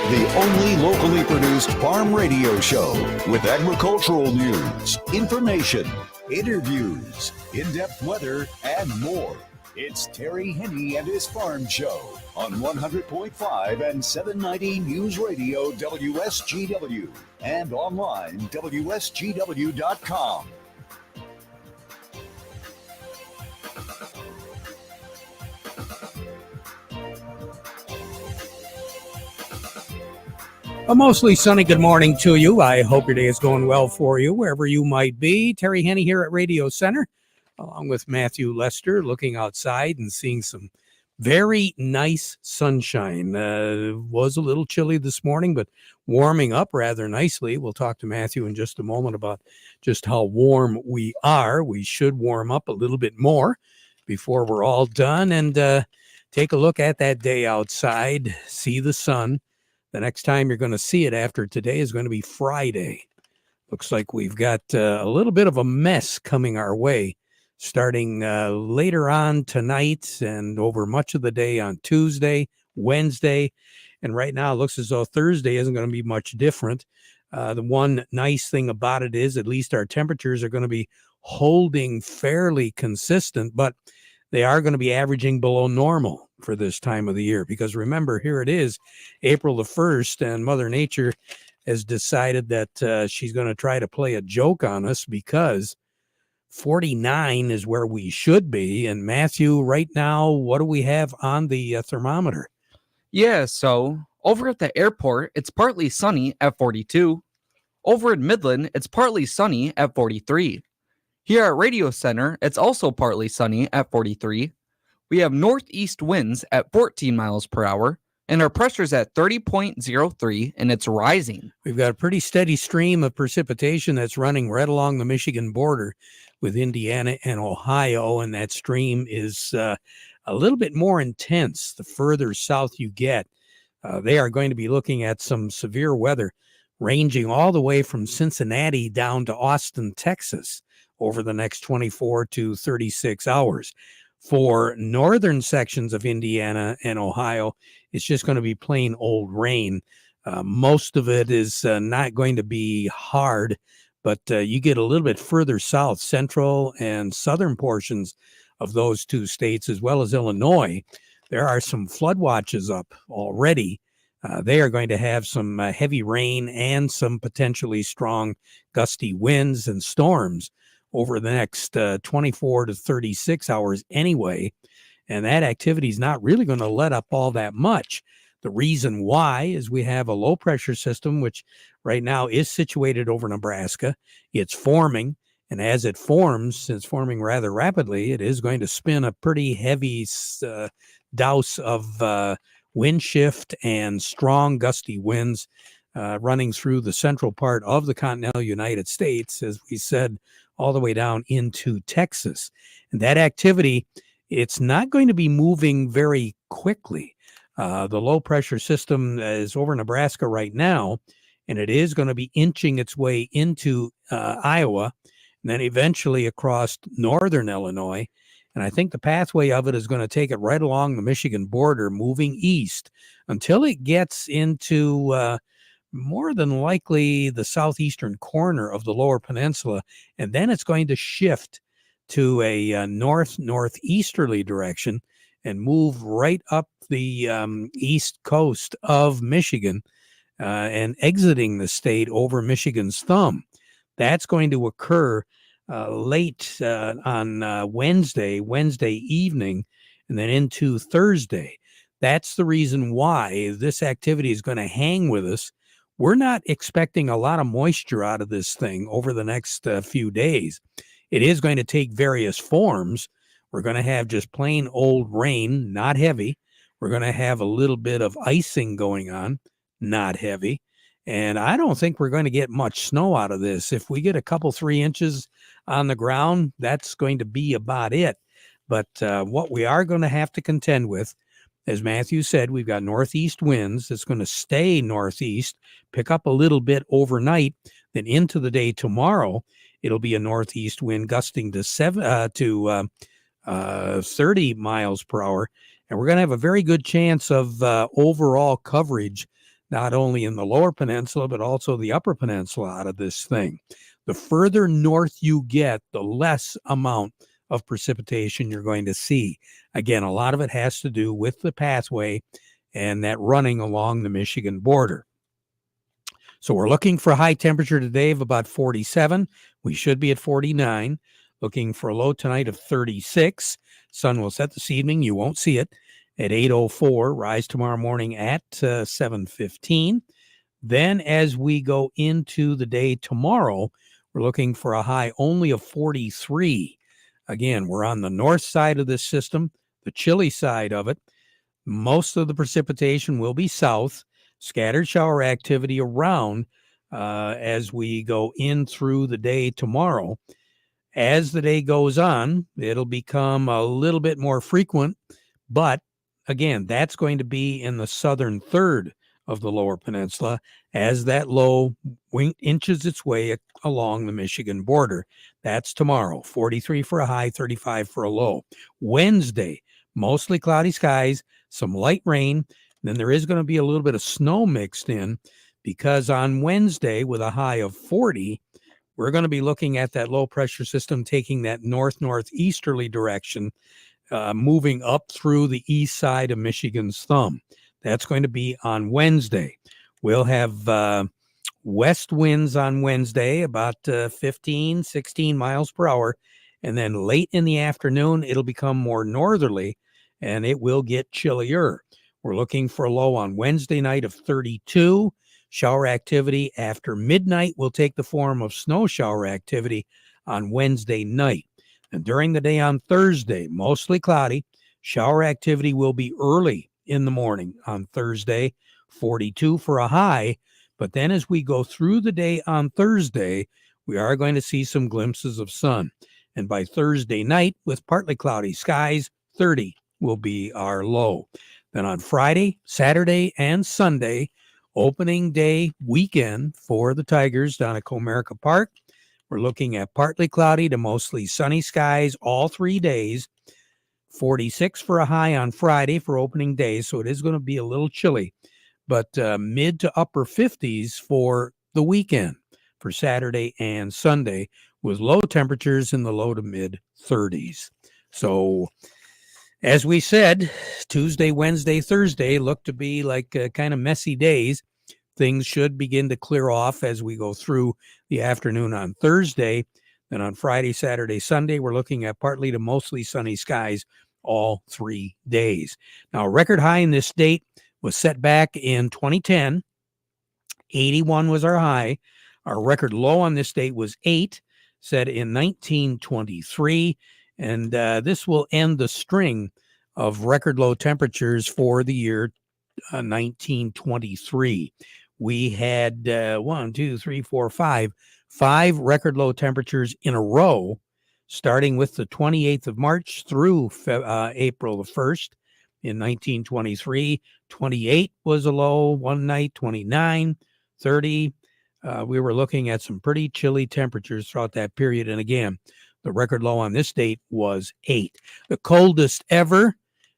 the only locally produced farm radio show with agricultural news, information, interviews, in-depth weather, and more. It's Terry Henne and his Farm Show on 100.5 and 790 News Radio WSGW and online WSGW.com. A mostly sunny good morning to you. I hope your day is going well for you, wherever you might be. Terry Henne here at Radio Center, along with Matthew Lester, looking outside and seeing some very nice sunshine. Was a little chilly this morning, but warming up rather nicely. We'll talk to Matthew in just a moment about just how warm we are. We should warm up a little bit more before we're all done and take a look at that day outside, see the sun. The next time you're going to see it after today is going to be Friday. Looks like we've got a little bit of a mess coming our way, starting later on tonight and over much of the day on Tuesday, Wednesday. And right now it looks as though Thursday isn't going to be much different. The one nice thing about it is at least our temperatures are going to be holding fairly consistent, but they are going to be averaging below normal for this time of the year, because remember, here it is, April the 1st, and Mother Nature has decided that she's going to try to play a joke on us, because 49 is where we should be. And Matthew, right now, what do we have on the thermometer? Yeah, so over at the airport, it's partly sunny at 42. Over in Midland, it's partly sunny at 43. Here at Radio Center, it's also partly sunny at 43. We have northeast winds at 14 miles per hour, and our pressure's at 30.03, and it's rising. We've got a pretty steady stream of precipitation that's running right along the Michigan border with Indiana and Ohio, and that stream is a little bit more intense the further south you get. They are going to be looking at some severe weather ranging all the way from Cincinnati down to Austin, Texas, over the next 24 to 36 hours. For northern sections of Indiana and Ohio, it's just going to be plain old rain. Most of it is not going to be hard, but you get a little bit further south, central and southern portions of those two states, as well as Illinois. There are some flood watches up already. They are going to have some heavy rain and some potentially strong gusty winds and storms over the next 24 to 36 hours anyway. And that activity is not really going to let up all that much. The reason why is we have a low pressure system, which right now is situated over Nebraska. It's forming. And as it forms, it's forming rather rapidly. It is going to spin a pretty heavy douse of wind shift and strong gusty winds running through the central part of the continental United States, as we said, all the way down into Texas. And that activity, it's not going to be moving very quickly. The low pressure system is over Nebraska right now, and it is going to be inching its way into Iowa, and then eventually across northern Illinois. And I think the pathway of it is going to take it right along the Michigan border, moving east until it gets into more than likely the southeastern corner of the lower peninsula. And then it's going to shift to a northeasterly direction and move right up the east coast of Michigan and exiting the state over Michigan's thumb. That's going to occur late on Wednesday evening, and then into Thursday. That's the reason why this activity is going to hang with us. We're not expecting a lot of moisture out of this thing over the next few days. It is going to take various forms. We're going to have just plain old rain, not heavy. We're going to have a little bit of icing going on, not heavy. And I don't think we're going to get much snow out of this. If we get a couple, 3 inches on the ground, that's going to be about it. But what we are going to have to contend with, as Matthew said, we've got northeast winds. It's going to stay northeast, pick up a little bit overnight, then into the day tomorrow, it'll be a northeast wind gusting to 30 miles per hour. And we're going to have a very good chance of overall coverage not only in the lower peninsula, but also the upper peninsula out of this thing. The further north you get, the less amount of precipitation you're going to see. Again, a lot of it has to do with the pathway and that running along the Michigan border. So we're looking for a high temperature today of about 47. We should be at 49. Looking for a low tonight of 36. Sun will set this evening. You won't see it at 8:04. Rise tomorrow morning at 7:15. Then as we go into the day tomorrow, we're looking for a high only of 43. Again, we're on the north side of this system, the chilly side of it. Most of the precipitation will be south. Scattered shower activity around as we go in through the day tomorrow. As the day goes on, it'll become a little bit more frequent, but again, that's going to be in the southern third of the lower peninsula as that low inches its way along the Michigan border. That's tomorrow, 43 for a high, 35 for a low. Wednesday, mostly cloudy skies, some light rain. Then there is going to be a little bit of snow mixed in because on Wednesday with a high of 40, we're going to be looking at that low pressure system taking that northeasterly direction, moving up through the east side of Michigan's thumb. That's going to be on Wednesday. We'll have west winds on Wednesday, about 15, 16 miles per hour. And then late in the afternoon, it'll become more northerly and it will get chillier. We're looking for a low on Wednesday night of 32. Shower activity after midnight will take the form of snow shower activity on Wednesday night. And during the day on Thursday, mostly cloudy. Shower activity will be early in the morning on Thursday, 42 for a high. But then as we go through the day on Thursday, we are going to see some glimpses of sun. And by Thursday night, with partly cloudy skies, 30 will be our low. Then on Friday, Saturday, and Sunday, opening day weekend for the Tigers down at Comerica Park, we're looking at partly cloudy to mostly sunny skies all 3 days. 46 for a high on Friday for opening day, so it is going to be a little chilly, but mid to upper 50s for the weekend for Saturday and Sunday with low temperatures in the low to mid 30s. So as we said, Tuesday, Wednesday, Thursday look to be like kind of messy days. Things should begin to clear off as we go through the afternoon on Thursday. Then on Friday, Saturday, Sunday, we're looking at partly to mostly sunny skies all 3 days. Now, a record high in this state was set back in 2010. 81 was our high. Our record low on this date was 8, set in 1923. And this will end the string of record low temperatures for the year 1923. We had 5 record low temperatures in a row, starting with the 28th of March through April the 1st in 1923. 28 was a low one night, 29, 30. We were looking at some pretty chilly temperatures throughout that period. And again, the record low on this date was 8. The coldest ever,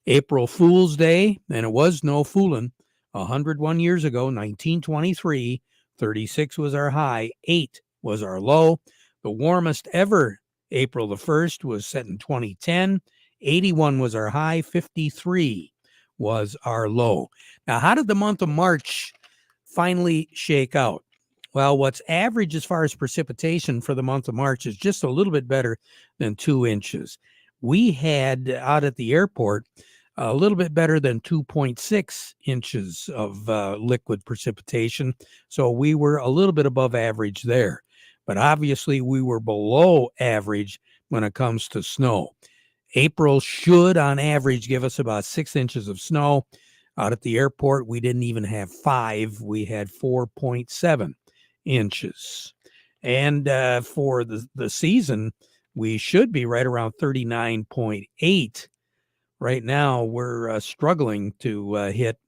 April Fool's Day, and it was no fooling, 101 years ago, 1923, 36 was our high, 8 was our low. The warmest ever, April the 1st, was set in 2010, 81 was our high, 53 was our low. Now, how did the month of March finally shake out? Well, what's average as far as precipitation for the month of March is just a little bit better than 2 inches. We had out at the airport a little bit better than 2.6 inches of liquid precipitation. So we were a little bit above average there. But obviously we were below average when it comes to snow. April should on average give us about 6 inches of snow. Out at the airport, we didn't even have 5. We had 4.7 inches. And for the season, we should be right around 39.8. Right now, we're struggling to hit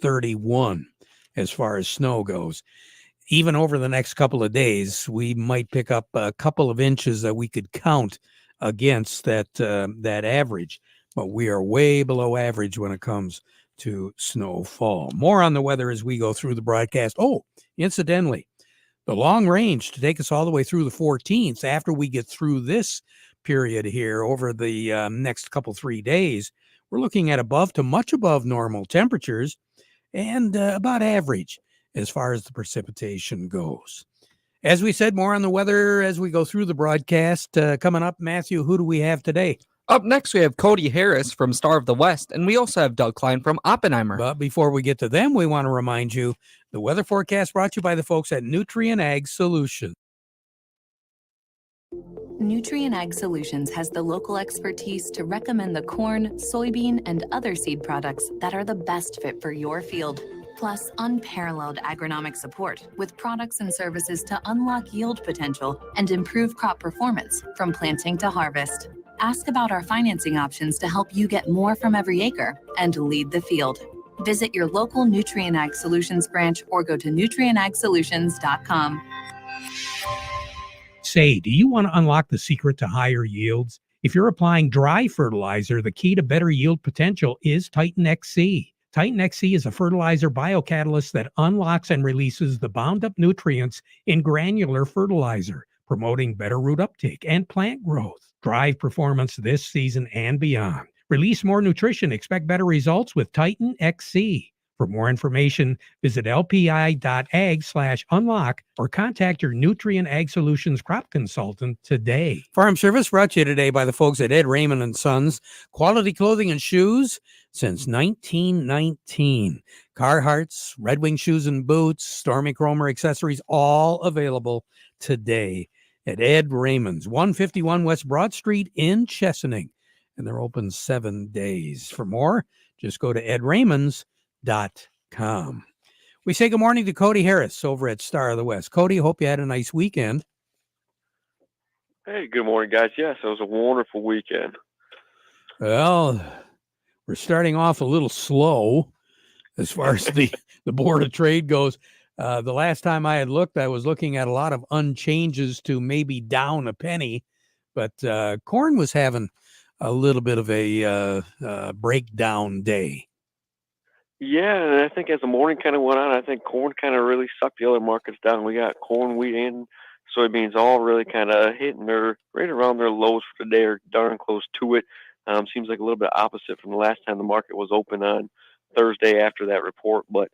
31 as far as snow goes. Even over the next couple of days, we might pick up a couple of inches that we could count against that average. But we are way below average when it comes to snowfall. More on the weather as we go through the broadcast. Oh, incidentally, the long range to take us all the way through the 14th, after we get through this period here over the next couple 3 days, we're looking at above to much above normal temperatures and about average as far as the precipitation goes. As we said, more on the weather as we go through the broadcast. Coming up, Matthew, who do we have today? Up next, we have Cody Harris from Star of the West, and we also have Doug Klein from Oppenheimer. But before we get to them, we want to remind you the weather forecast brought to you by the folks at Nutrient Ag Solutions. Nutrient Ag Solutions has the local expertise to recommend the corn, soybean, and other seed products that are the best fit for your field. Plus, unparalleled agronomic support with products and services to unlock yield potential and improve crop performance from planting to harvest. Ask about our financing options to help you get more from every acre and lead the field. Visit your local Nutrient Ag Solutions branch or go to nutrientagsolutions.com. Say, do you want to unlock the secret to higher yields? If you're applying dry fertilizer, the key to better yield potential is Titan XC. Titan XC is a fertilizer biocatalyst that unlocks and releases the bound up nutrients in granular fertilizer, promoting better root uptake and plant growth. Drive performance this season and beyond. Release more nutrition. Expect better results with Titan XC. For more information, visit lpi.ag/unlock or contact your Nutrient Ag Solutions crop consultant today. Farm Service brought to you today by the folks at Ed Raymond and Sons. Quality clothing and shoes since 1919. Carhartts, Red Wing shoes and boots, Stormy Cromer accessories, all available today at Ed Raymond's, 151 West Broad Street in Chesaning. And they're open 7 days. For more, just go to edraymond's.com. We say good morning to Cody Harris over at Star of the West. Cody, hope you had a nice weekend. Hey, good morning, guys. Yes, it was a wonderful weekend. Well, we're starting off a little slow as far as the Board of Trade goes. The last time I had looked, I was looking at a lot of unchanges to maybe down a penny, but corn was having a little bit of a breakdown day. Yeah, and I think as the morning kind of went on, I think corn kind of really sucked the other markets down. We got corn, wheat, and soybeans all really kind of hitting their right around their lows for the day or darn close to it. Seems like a little bit opposite from the last time the market was open on Thursday after that report, but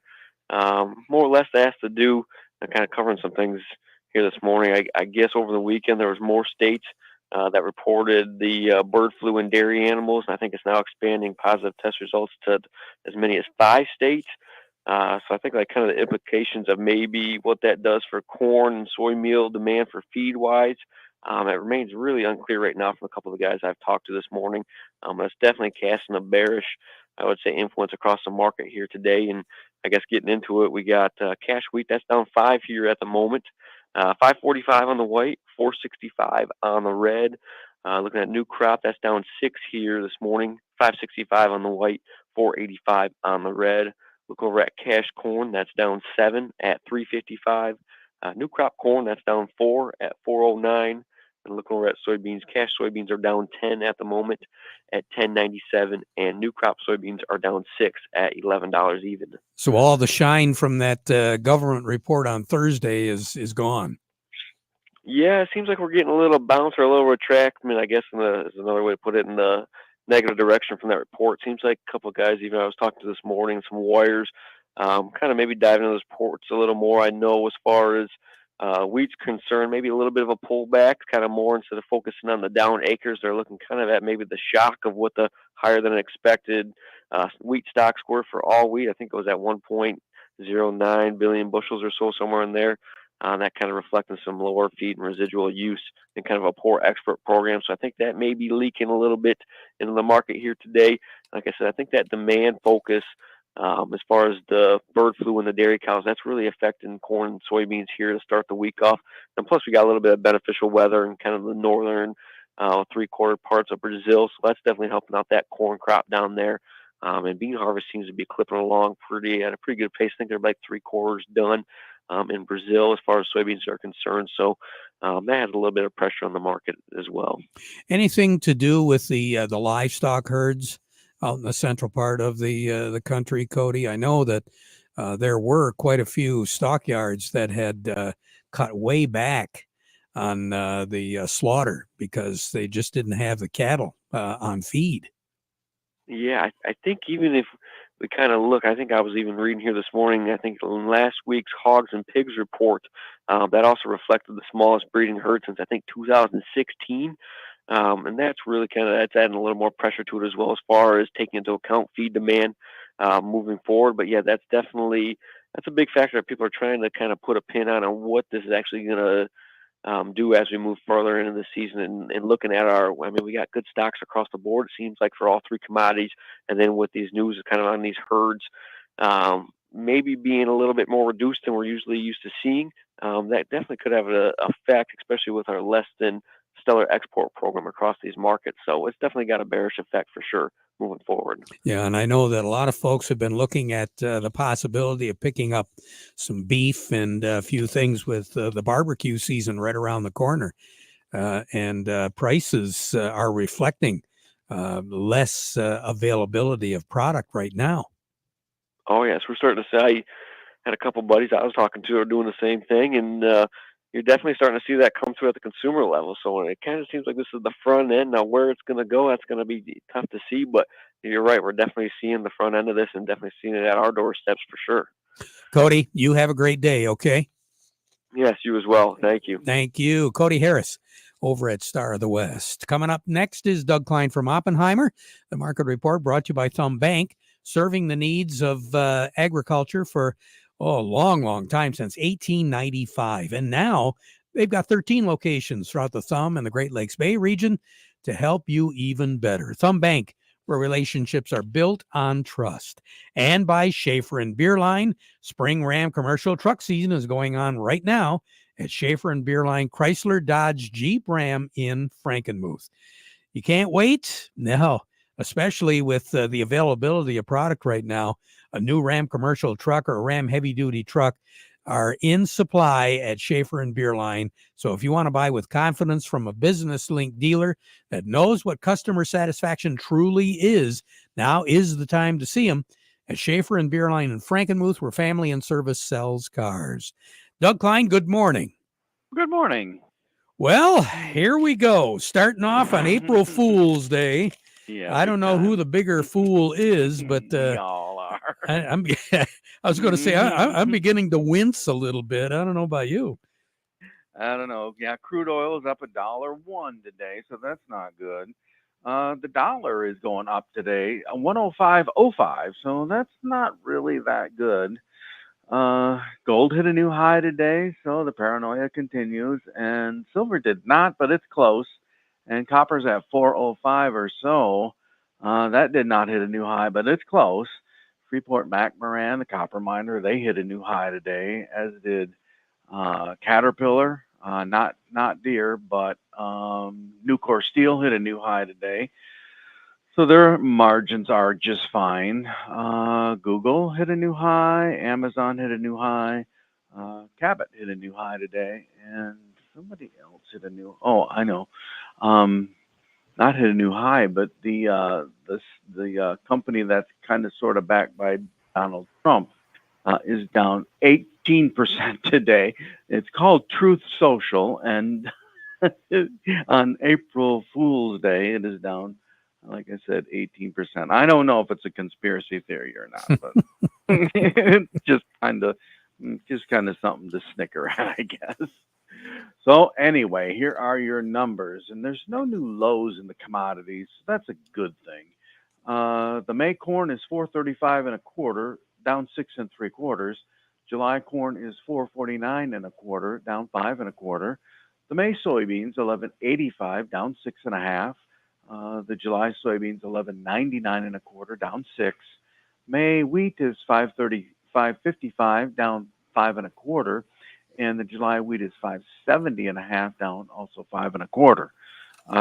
more or less that has to do kind of covering some things here this morning. I guess over the weekend there was more states that reported the bird flu in dairy animals, and I think it's now expanding positive test results to as many as 5 states. So I think like kind of the implications of maybe what that does for corn and soy meal demand for feed wise, it remains really unclear right now from a couple of the guys I've talked to this morning. It's definitely casting a bearish, I would say, influence across the market here today. And I guess getting into it, we got cash wheat that's down 5 here at the moment. 545 on the white, 465 on the red. Looking at new crop, that's down 6 here this morning. 565 on the white, 485 on the red. Look over at cash corn, that's down 7 at 355. New crop corn, that's down 4 at 409. And look over at soybeans, cash soybeans are down 10 at the moment at 10.97, and new crop soybeans are down 6 at $11 even. So all the shine from that government report on Thursday is gone. Yeah, it seems like we're getting a little bounce or a little retractment, I guess, is another way to put it, in the negative direction from that report. Seems like a couple of guys, even I was talking to this morning, some wires, kind of maybe diving into those reports a little more. I know as far as wheat's concerned, maybe a little bit of a pullback, kind of more instead of focusing on the down acres. They're looking kind of at maybe the shock of what the higher than expected wheat stocks were for all wheat. I think it was at 1.09 billion bushels or so, somewhere in there. That kind of reflecting some lower feed and residual use and kind of a poor export program. So I think that may be leaking a little bit into the market here today. Like I said, I think that demand focus as far as the bird flu and the dairy cows, that's really affecting corn and soybeans here to start the week off. And plus we got a little bit of beneficial weather in kind of the northern 3/4 parts of Brazil. So that's definitely helping out that corn crop down there. And bean harvest seems to be clipping along at a pretty good pace. I think they're like 3/4 done in Brazil as far as soybeans are concerned. So that has a little bit of pressure on the market as well. Anything to do with the livestock herds out in the central part of the country, Cody. I know that there were quite a few stockyards that had cut way back on the slaughter because they just didn't have the cattle on feed. Yeah, I think even if we kind of look, I think I was even reading here this morning, I think in last week's Hogs and Pigs report, that also reflected the smallest breeding herd since I think 2016. And that's really that's adding a little more pressure to it as well as far as taking into account feed demand moving forward. But yeah, that's a big factor that people are trying to kind of put a pin on what this is actually going to do as we move further into the season and looking at we got good stocks across the board, it seems like, for all three commodities. And then with these news kind of on these herds, maybe being a little bit more reduced than we're usually used to seeing, that definitely could have an effect, especially with our less than stellar export program across these markets. So it's definitely got a bearish effect for sure moving forward. Yeah, and I know that a lot of folks have been looking at the possibility of picking up some beef and a few things with the barbecue season right around the corner. And prices are reflecting less availability of product right now. Oh, yes, we're starting to see. I had a couple buddies I was talking to are doing the same thing, and you're definitely starting to see that come through at the consumer level. So it kind of seems like this is the front end. Now, where it's going to go, that's going to be tough to see. But you're right, we're definitely seeing the front end of this and definitely seeing it at our doorsteps for sure. Cody, you have a great day, okay? Yes, you as well. Thank you. Thank you. Cody Harris over at Star of the West. Coming up next is Doug Klein from Oppenheimer. The Market Report brought to you by Thumb Bank, serving the needs of agriculture for a long time, since 1895. And now they've got 13 locations throughout the Thumb and the Great Lakes Bay region to help you even better. Thumb Bank, where relationships are built on trust. And by Schaefer and Beerline. Spring Ram commercial truck season is going on right now at Schaefer and Beerline Chrysler Dodge Jeep Ram in Frankenmuth. You can't wait? No, especially with the availability of product right now. A new Ram commercial truck or a Ram heavy-duty truck are in supply at Schaefer and Beerline. So if you want to buy with confidence from a business-linked dealer that knows what customer satisfaction truly is, now is the time to see them at Schaefer and Beerline in Frankenmuth, where family and service sells cars. Doug Klein, good morning. Good morning. Well, here we go. Starting off on April Fool's Day. Yeah, I don't know who the bigger fool is, but we all are. I was going to say I'm beginning to wince a little bit. I don't know about you. I don't know. Yeah, crude oil is up $1.01 today, so that's not good. The dollar is going up today, 105.05, so that's not really that good. Gold hit a new high today, so the paranoia continues, and silver did not, but it's close. And copper's at 405 or so. That did not hit a new high, but it's close. Freeport McMoran, the copper miner, they hit a new high today, as did Caterpillar, not Deere, but Nucor Steel hit a new high today. So their margins are just fine. Google hit a new high. Amazon hit a new high. Cabot hit a new high today. And somebody else hit a new, I know. Not hit a new high, but the company that's kind of sort of backed by Donald Trump is down 18% today. It's called Truth Social. And on April Fool's Day, it is down, like I said, 18%. I don't know if it's a conspiracy theory or not, but it's just kind of something to snicker at, I guess. So anyway, here are your numbers, and there's no new lows in the commodities. So that's a good thing. The May corn is 435 and a quarter, down 6 3/4. July corn is 449 and a quarter, down 5 1/4. The May soybeans 1185, down 6 1/2. The July soybeans 1199 and a quarter, down 6. May wheat is 555, down 5 1/4, and the July wheat is 570 and a half, down also 5 1/4.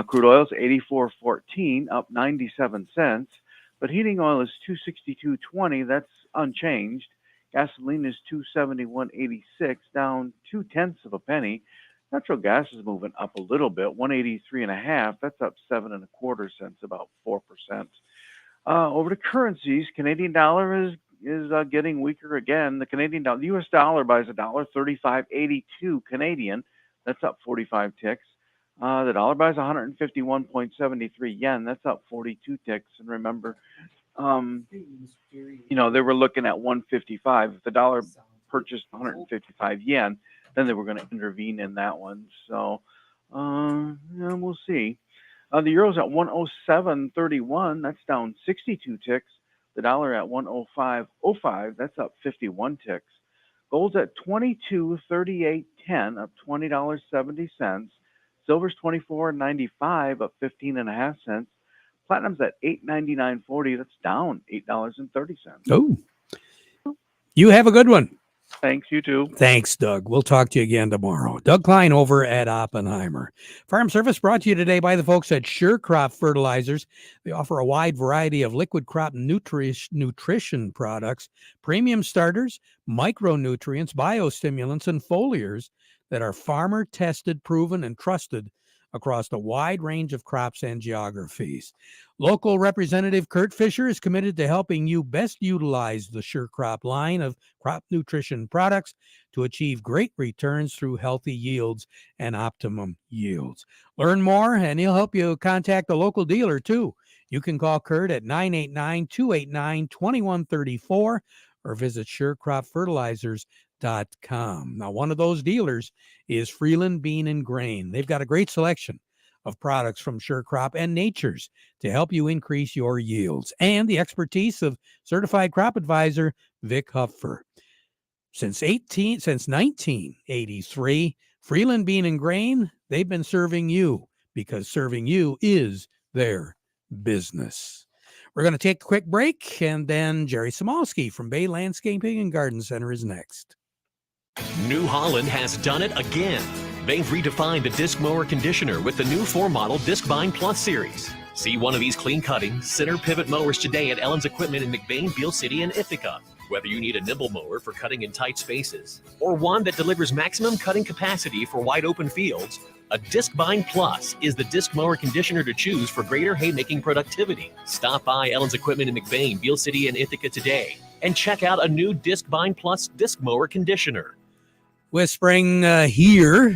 Crude oil is 84.14, up 97 cents, but heating oil is 262.20, that's unchanged. Gasoline is 271.86, down 0.2 of a penny. Natural gas is moving up a little bit, 183 and a half. That's up 7 1/4 cents, about 4%. Over to currencies, Canadian dollar is getting weaker again. The Canadian dollar, the U.S. dollar buys $1.3582 Canadian. That's up 45 ticks. The dollar buys 151.73 yen. That's up 42 ticks. And remember, they were looking at 155. If the dollar purchased 155 yen, then they were going to intervene in that one. So, we'll see. The euro's at 107.31. That's down 62 ticks. The dollar at 105.05. That's up 51 ticks. Gold's at 22.38.10, up $20.70. Silver's 24.95, up 15.5 cents. Platinum's at 8.99.40. That's down $8.30. Oh, you have a good one. Thanks, you too. Thanks, Doug. We'll talk to you again tomorrow. Doug Klein over at Oppenheimer. Farm Service brought to you today by the folks at Sure Crop Fertilizers. They offer a wide variety of liquid crop nutrition products, premium starters, micronutrients, biostimulants, and foliars that are farmer tested, proven, and trusted across a wide range of crops and geographies. Local Representative Kurt Fisher is committed to helping you best utilize the Sure Crop line of crop nutrition products to achieve great returns through healthy yields and optimum yields. Learn more, and he'll help you contact a local dealer, too. You can call Kurt at 989-289-2134 or visit SureCropFertilizers.com. Now, one of those dealers is Freeland Bean and Grain. They've got a great selection of products from Sure Crop and Nature's to help you increase your yields, and the expertise of certified crop advisor Vic Hupfer. Since 1983, Freeland Bean and Grain, they've been serving you because serving you is their business. We're going to take a quick break, and then Jerry Samolsky from Bay Landscaping and Garden Center is next. New Holland has done it again. They've redefined the disc mower conditioner with the new 4-model Discbind Plus series. See one of these clean-cutting, center pivot mowers today at Ellen's Equipment in McBain, Beale City, and Ithaca. Whether you need a nimble mower for cutting in tight spaces or one that delivers maximum cutting capacity for wide open fields, a Discbind Plus is the disc mower conditioner to choose for greater haymaking productivity. Stop by Ellen's Equipment in McBain, Beale City, and Ithaca today and check out a new Discbind Plus disc mower conditioner. With spring here,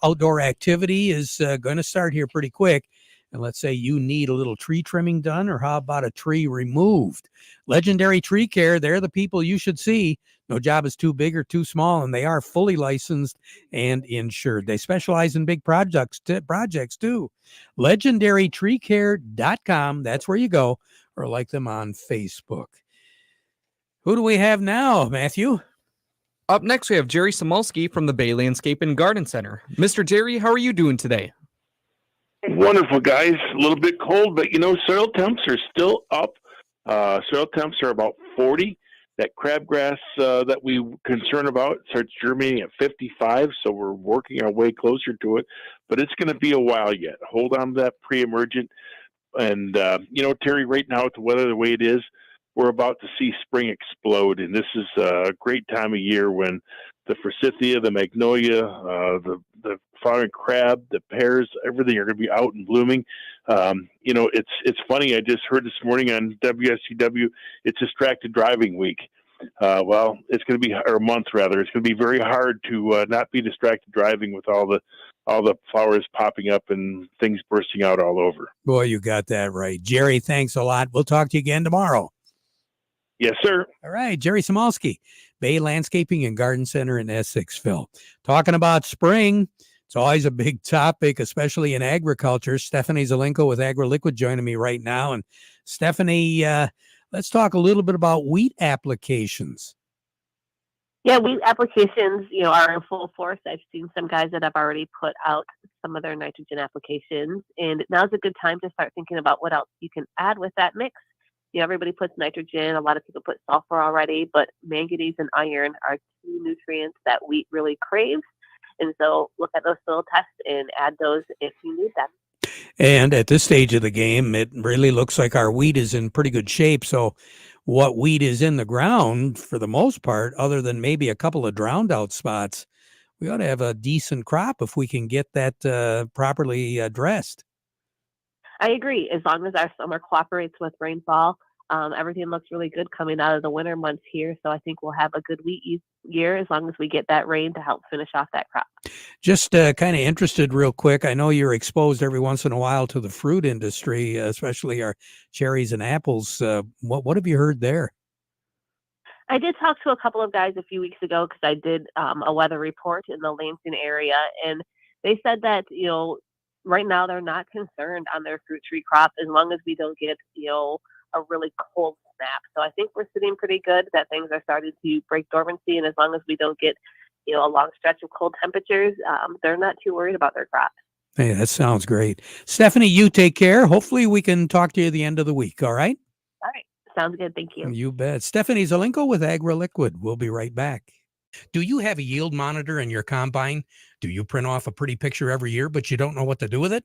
outdoor activity is going to start here pretty quick. And let's say you need a little tree trimming done, or how about a tree removed? Legendary Tree Care, they're the people you should see. No job is too big or too small, and they are fully licensed and insured. They specialize in big projects too. LegendaryTreeCare.com, that's where you go, or like them on Facebook. Who do we have now, Matthew? Up next, we have Jerry Samolsky from the Bay Landscape and Garden Center. Mr. Jerry, how are you doing today? Wonderful, guys. A little bit cold, but soil temps are still up. Soil temps are about 40. That crabgrass that we concern about starts germinating at 55, so we're working our way closer to it. But it's going to be a while yet. Hold on to that pre-emergent. And, Terry, right now with the weather the way it is, we're about to see spring explode. And this is a great time of year when the forsythia, the magnolia, the flowering crab, the pears, everything are going to be out and blooming. It's funny. I just heard this morning on WSCW, it's distracted driving week. It's going to be, or a month rather. It's going to be very hard to not be distracted driving with all the flowers popping up and things bursting out all over. Boy, you got that right. Jerry, thanks a lot. We'll talk to you again tomorrow. Yes, sir. All right, Jerry Samolsky, Bay Landscaping and Garden Center in Essexville. Talking about spring, it's always a big topic, especially in agriculture. Stephanie Zelenko with AgriLiquid joining me right now. And Stephanie, let's talk a little bit about wheat applications. Yeah, wheat applications, are in full force. I've seen some guys that have already put out some of their nitrogen applications, and now's a good time to start thinking about what else you can add with that mix. Everybody puts nitrogen. A lot of people put sulfur already, but manganese and iron are two nutrients that wheat really craves. And so look at those soil tests and add those if you need them. And at this stage of the game, it really looks like our wheat is in pretty good shape. So what wheat is in the ground, for the most part, other than maybe a couple of drowned out spots, we ought to have a decent crop if we can get that properly addressed. I agree. As long as our summer cooperates with rainfall, everything looks really good coming out of the winter months here. So I think we'll have a good wheat year as long as we get that rain to help finish off that crop. Just kind of interested real quick. I know you're exposed every once in a while to the fruit industry, especially our cherries and apples. What have you heard there? I did talk to a couple of guys a few weeks ago because I did a weather report in the Lansing area, and they said that, right now they're not concerned on their fruit tree crop as long as we don't get, a really cold snap. So I think we're sitting pretty good that things are starting to break dormancy, and as long as we don't get, a long stretch of cold temperatures, they're not too worried about their crops. Hey, that sounds great. Stephanie, you take care. Hopefully we can talk to you at the end of the week, all right? All right. Sounds good. Thank you. You bet. Stephanie Zelenko with AgriLiquid. We'll be right back. Do you have a yield monitor in your combine? Do you print off a pretty picture every year, but you don't know what to do with it?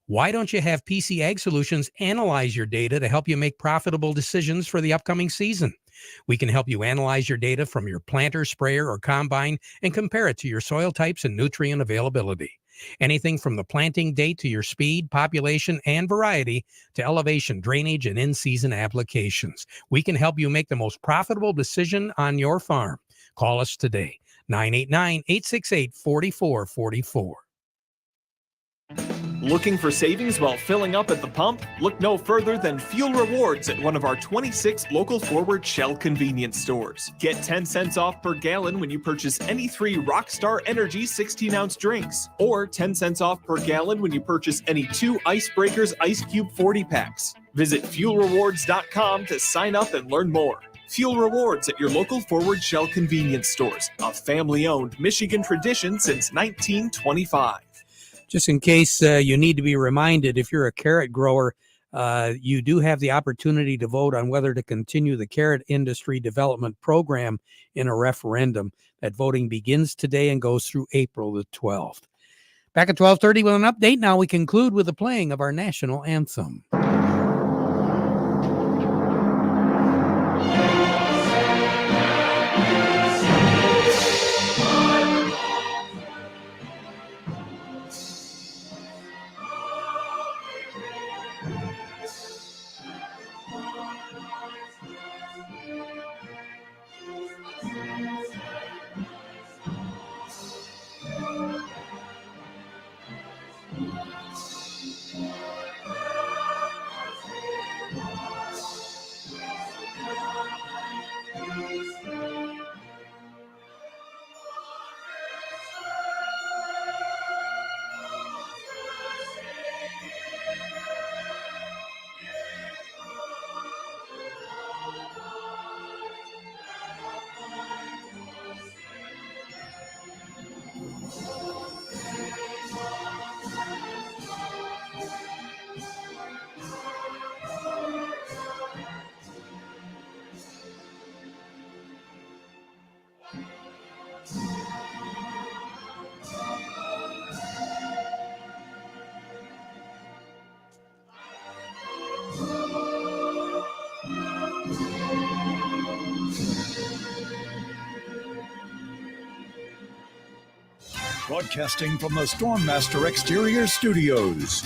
Why don't you have PC Ag Solutions analyze your data to help you make profitable decisions for the upcoming season? We can help you analyze your data from your planter, sprayer, or combine and compare it to your soil types and nutrient availability. Anything from the planting date to your speed, population, and variety to elevation, drainage, and in-season applications. We can help you make the most profitable decision on your farm. Call us today, 989-868-4444. Looking for savings while filling up at the pump? Look no further than Fuel Rewards at one of our 26 local Forward Shell convenience stores. Get 10 cents off per gallon when you purchase any 3 Rockstar Energy 16-ounce drinks, or 10 cents off per gallon when you purchase any 2 Icebreakers Ice Cube 40 packs. Visit fuelrewards.com to sign up and learn more. Fuel Rewards at your local Forward Shell convenience stores, a family-owned Michigan tradition since 1925. Just in case you need to be reminded, if you're a carrot grower, you do have the opportunity to vote on whether to continue the carrot industry development program in a referendum. That voting begins today and goes through April the 12th. Back at 12:30 with an update. Now we conclude with the playing of our national anthem. Broadcasting from the Stormmaster Exterior Studios.